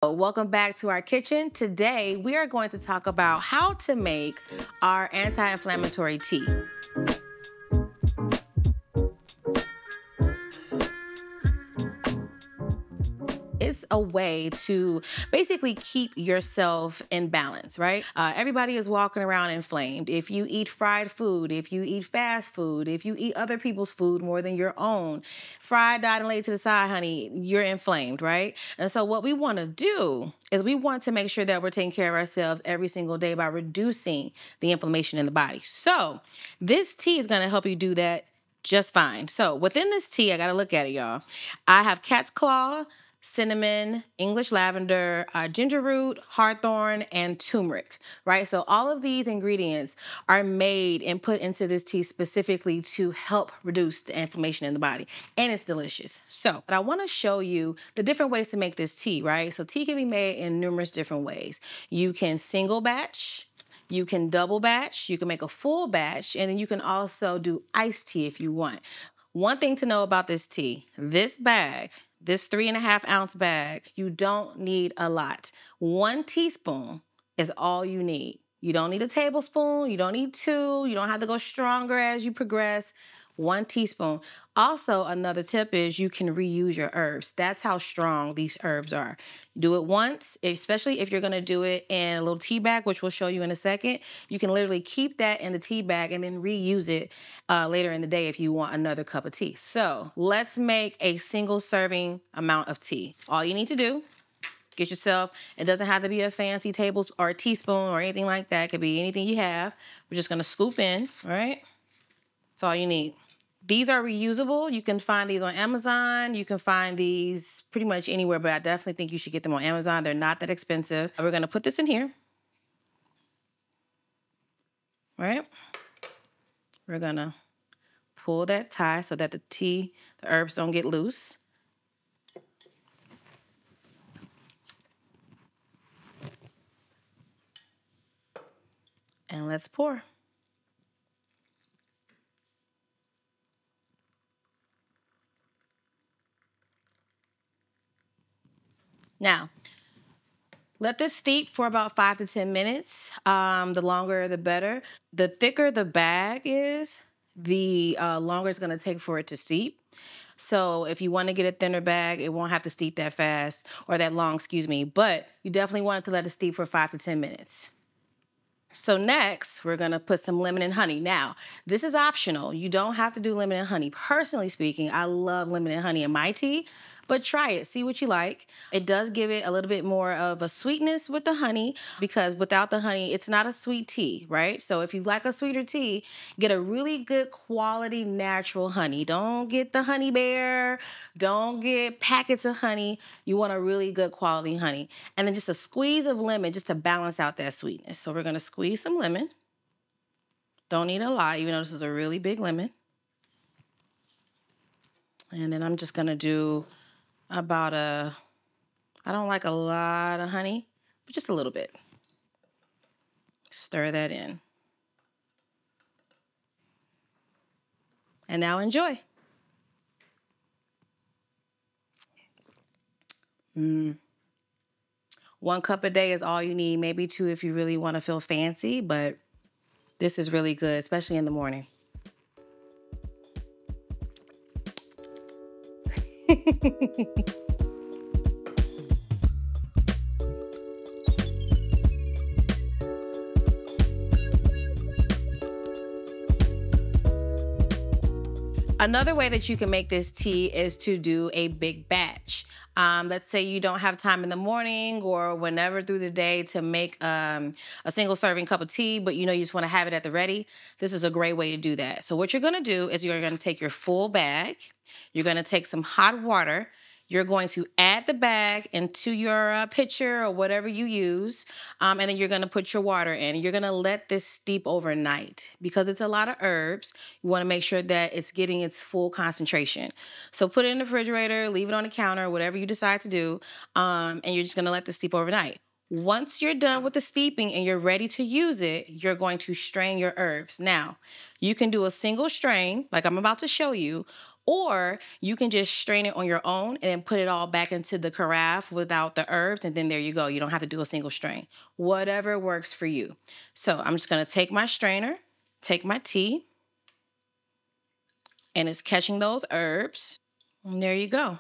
Welcome back to our kitchen. Today, we are going to talk about how to make our anti-inflammatory tea. It's a way to basically keep yourself in balance, right? Everybody is walking around inflamed. If you eat fried food, if you eat fast food, if you eat other people's food more than your own, fried, dyed, and laid to the side, honey, you're inflamed, right? And so what we want to do is we want to make sure that we're taking care of ourselves every single day by reducing the inflammation in the body. So this tea is going to help you do that just fine. So within this tea, I got to look at it, y'all. I have cat's claw, cinnamon, English lavender, ginger root, hawthorn, and turmeric, right? So all of these ingredients are made and put into this tea specifically to help reduce the inflammation in the body, and it's delicious. So I want to show you the different ways to make this tea, right? So tea can be made in numerous different ways. You can single batch, you can double batch, you can make a full batch, and then you can also do iced tea if you want. One thing to know about this tea, this bag, this 3.5 ounce bag, you don't need a lot. 1 teaspoon is all you need. You don't need a tablespoon, you don't need 2, you don't have to go stronger as you progress. 1 teaspoon. Also, another tip is you can reuse your herbs. That's how strong these herbs are. Do it once, especially if you're gonna do it in a little tea bag, which we'll show you in a second. You can literally keep that in the tea bag and then reuse it later in the day if you want another cup of tea. So let's make a single serving amount of tea. All you need to do, get yourself, it doesn't have to be a fancy tablespoon or a teaspoon or anything like that. It could be anything you have. We're just gonna scoop in, all right? That's all you need. These are reusable. You can find these on Amazon. You can find these pretty much anywhere, but I definitely think you should get them on Amazon. They're not that expensive. We're gonna put this in here. All right? We're gonna pull that tie so that the herbs don't get loose. And let's pour. Now, let this steep for about 5 to 10 minutes. The longer, the better. The thicker the bag is, the longer it's gonna take for it to steep. So if you wanna get a thinner bag, it won't have to steep that fast, or that long, excuse me, but you definitely want it to let it steep for 5 to 10 minutes. So next, we're gonna put some lemon and honey. Now, this is optional. You don't have to do lemon and honey. Personally speaking, I love lemon and honey in my tea, but try it, see what you like. It does give it a little bit more of a sweetness with the honey, because without the honey, it's not a sweet tea, right? So if you like a sweeter tea, get a really good quality natural honey. Don't get the honey bear, don't get packets of honey. You want a really good quality honey. And then just a squeeze of lemon just to balance out that sweetness. So we're gonna squeeze some lemon. Don't need a lot, even though this is a really big lemon. And then I'm just gonna do about I don't like a lot of honey, but just a little bit. Stir that in. And now enjoy. 1 cup a day is all you need, maybe 2 if you really want to feel fancy, but this is really good, especially in the morning. Another way that you can make this tea is to do a big batch. Let's say you don't have time in the morning or whenever through the day to make a single serving cup of tea, but you know you just want to have it at the ready. This is a great way to do that. So what you're going to do is you're going to take your full bag. You're going to take some hot water. You're going to add the bag into your pitcher or whatever you use, and then you're going to put your water in. You're going to let this steep overnight. Because it's a lot of herbs, you want to make sure that it's getting its full concentration. So put it in the refrigerator, leave it on the counter, whatever you decide to do, and you're just going to let this steep overnight. Once you're done with the steeping and you're ready to use it, you're going to strain your herbs. Now, you can do a single strain, like I'm about to show you, Or you can just strain it on your own and then put it all back into the carafe without the herbs, and then there you go. You don't have to do a single strain. Whatever works for you. So I'm just going to take my strainer, take my tea, and it's catching those herbs. And there you go.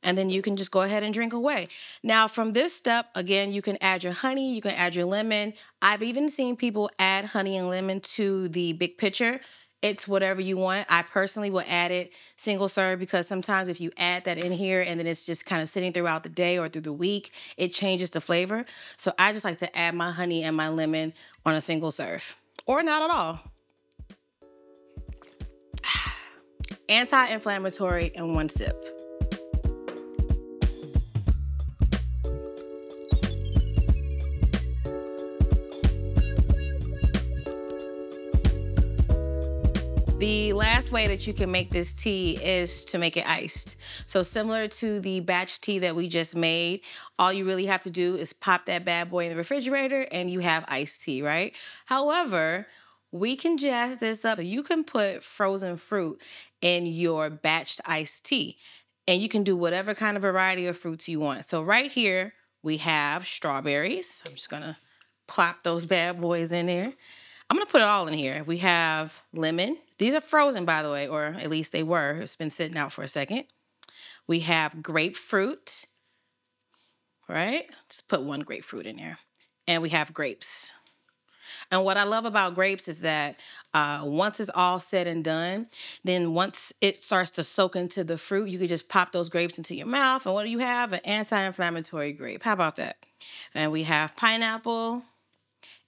And then you can just go ahead and drink away. Now, from this step, again, you can add your honey, you can add your lemon. I've even seen people add honey and lemon to the big pitcher. It's whatever you want. I personally will add it single serve because sometimes if you add that in here and then it's just kind of sitting throughout the day or through the week, it changes the flavor. So I just like to add my honey and my lemon on a single serve, or not at all. Anti-inflammatory in one sip. The last way that you can make this tea is to make it iced. So similar to the batch tea that we just made, all you really have to do is pop that bad boy in the refrigerator and you have iced tea, right? However, we can jazz this up. So you can put frozen fruit in your batched iced tea, and you can do whatever kind of variety of fruits you want. So right here, we have strawberries. I'm just gonna plop those bad boys in there. I'm gonna put it all in here. We have lemon. These are frozen, by the way, or at least they were. It's been sitting out for a second. We have grapefruit, right? Just put one grapefruit in there. And we have grapes. And what I love about grapes is that once it's all said and done, then once it starts to soak into the fruit, you can just pop those grapes into your mouth. And what do you have? An anti-inflammatory grape. How about that? And we have pineapple.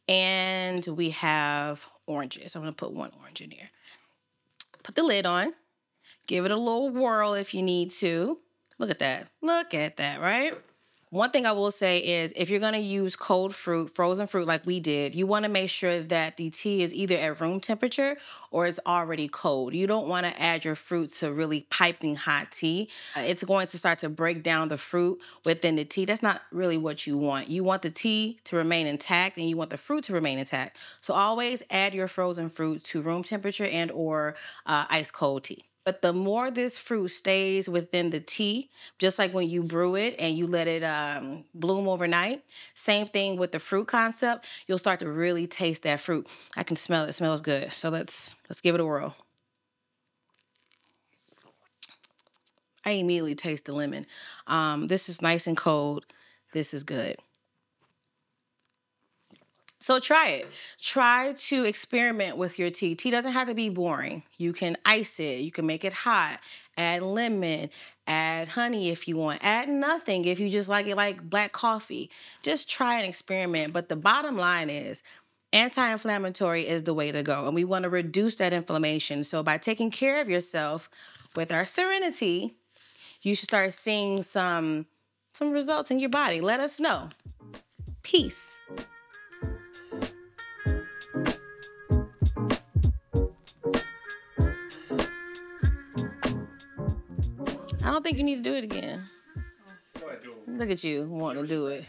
And we have oranges. I'm going to put one orange in here. Put the lid on. Give it a little whirl if you need to. Look at that. Look at that, right? One thing I will say is if you're going to use cold fruit, frozen fruit like we did, you want to make sure that the tea is either at room temperature or it's already cold. You don't want to add your fruit to really piping hot tea. It's going to start to break down the fruit within the tea. That's not really what you want. You want the tea to remain intact and you want the fruit to remain intact. So always add your frozen fruit to room temperature and or ice cold tea. But the more this fruit stays within the tea, just like when you brew it and you let it bloom overnight, same thing with the fruit concept, you'll start to really taste that fruit. I can smell it. It smells good. So let's give it a whirl. I immediately taste the lemon. This is nice and cold. This is good. So try it. Try to experiment with your tea. Tea doesn't have to be boring. You can ice it. You can make it hot. Add lemon. Add honey if you want. Add nothing if you just like it like black coffee. Just try and experiment. But the bottom line is anti-inflammatory is the way to go. And we want to reduce that inflammation. So by taking care of yourself with our Sereni-Tea, you should start seeing some results in your body. Let us know. Peace. I don't think you need to do it again. Look at you wanting to do it.